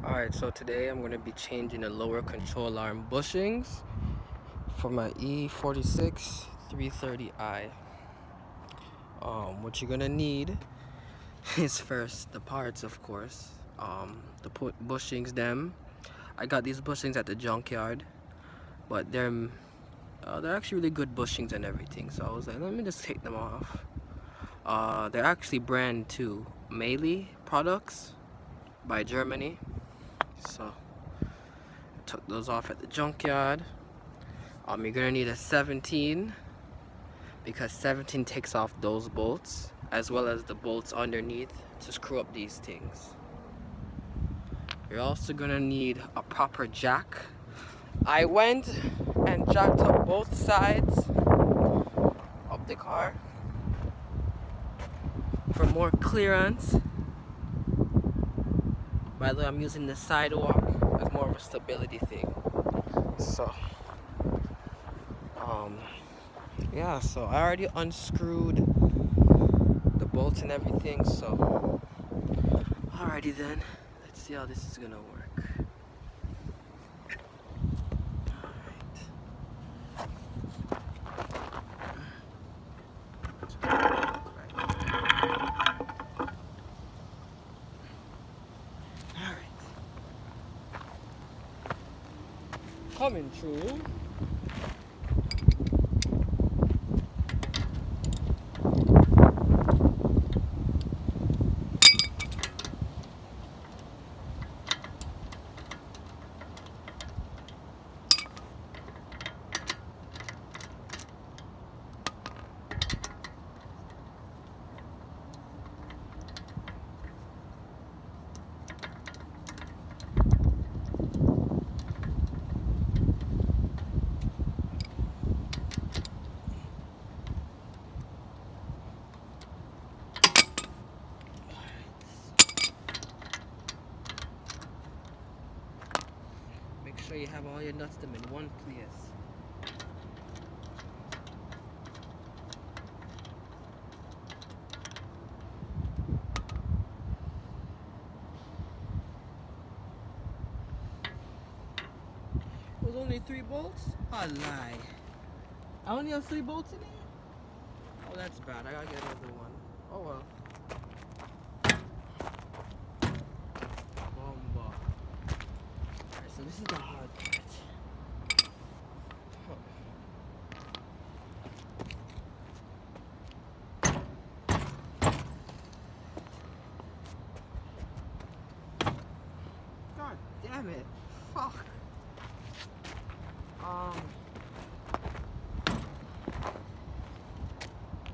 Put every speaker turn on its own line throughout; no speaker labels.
Alright, so today I'm going to be changing the lower control arm bushings for my E46 330i. What you're going to need is first the parts, of course. The bushings them. I got these bushings at the junkyard, but they're actually really good bushings and everything. So I was like, let me just take them off. They're actually brand two Melee products by Germany. So took those off at the junkyard. You're gonna need a 17 because 17 takes off those bolts as well as the bolts underneath to screw up these things. You're also gonna need a proper jack. I went and jacked up both sides of the car for more clearance. By the way, I'm using the sidewalk as more of a stability thing. So yeah, so I already unscrewed the bolts and everything, so alrighty then, let's see how this is gonna work. Alright, coming through. Make sure you have all your nuts them in one place. It was only 3 bolts? A lie. I only have 3 bolts in here? Oh, that's bad. I gotta get another one. Oh well. Bomba. Alright, so this is the hard part. God damn it. Fuck.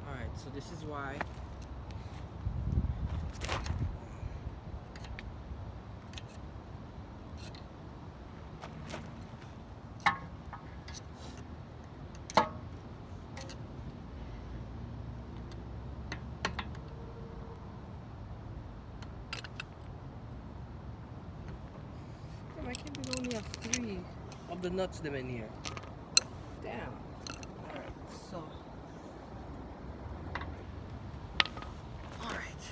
Alright, so this is why I can't believe I only have 3 of the nuts them in here. Damn. Alright, so alright.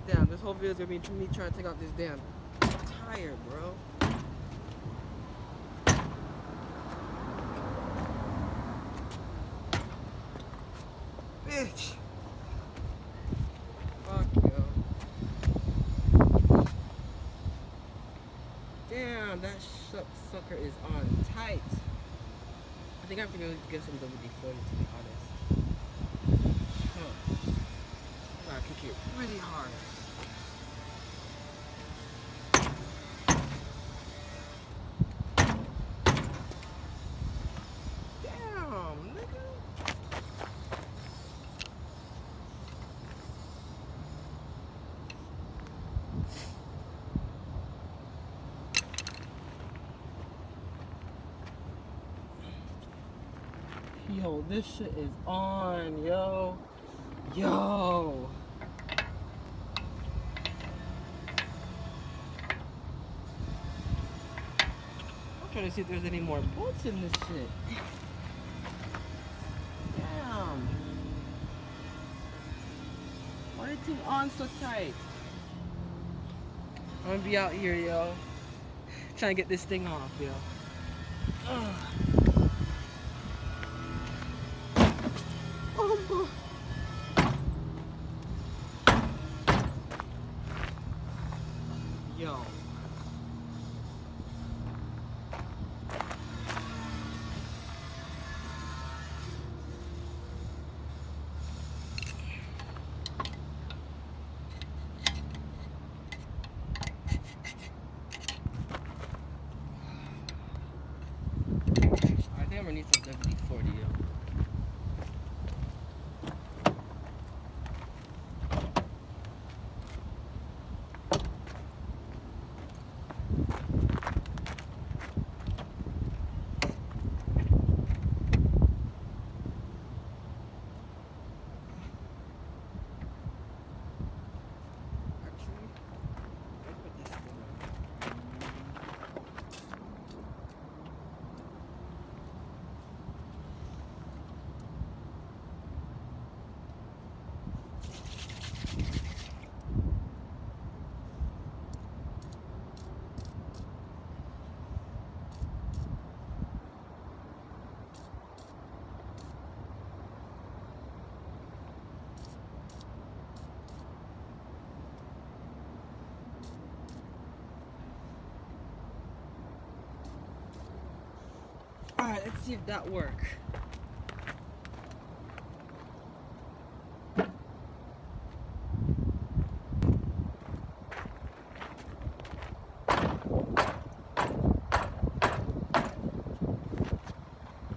Damn, this whole video is gonna be me trying to take out this damn tire, bro. Bitch. Fuck yo. Damn, that sucker is on tight. I think I have to go get some WD-40 to be honest. Huh. I gotta kick it really hard. Damn, nigga. Yo, this shit is on, yo. Yo. I'm trying to see if there's any more bolts in this shit. Damn. Why the thing on so tight? I'm gonna be out here, yo. Trying to get this thing off, yo. Ugh. Oh my. Yo. I think I'm gonna need some WD-40, yo. Alright, let's see if that works.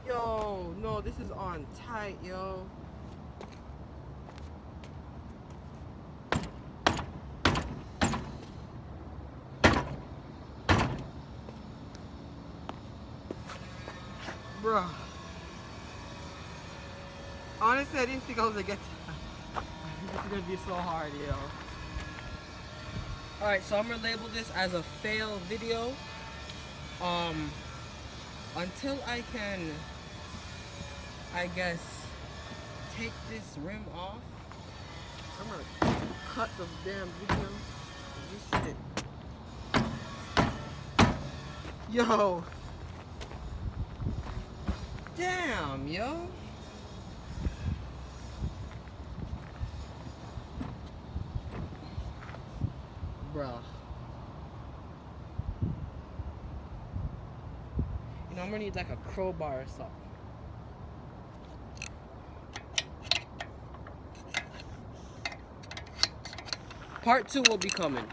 Yo, no, this is on tight, yo. Bruh. Honestly, I didn't think I was gonna get to that. This is gonna be so hard, yo. Alright, so I'm gonna label this as a fail video. Until I can, I guess, take this rim off, I'm gonna cut the damn video. This shit. Yo. Damn, yo. Bruh. You know, I'm gonna need like a crowbar or something. Part 2 will be coming.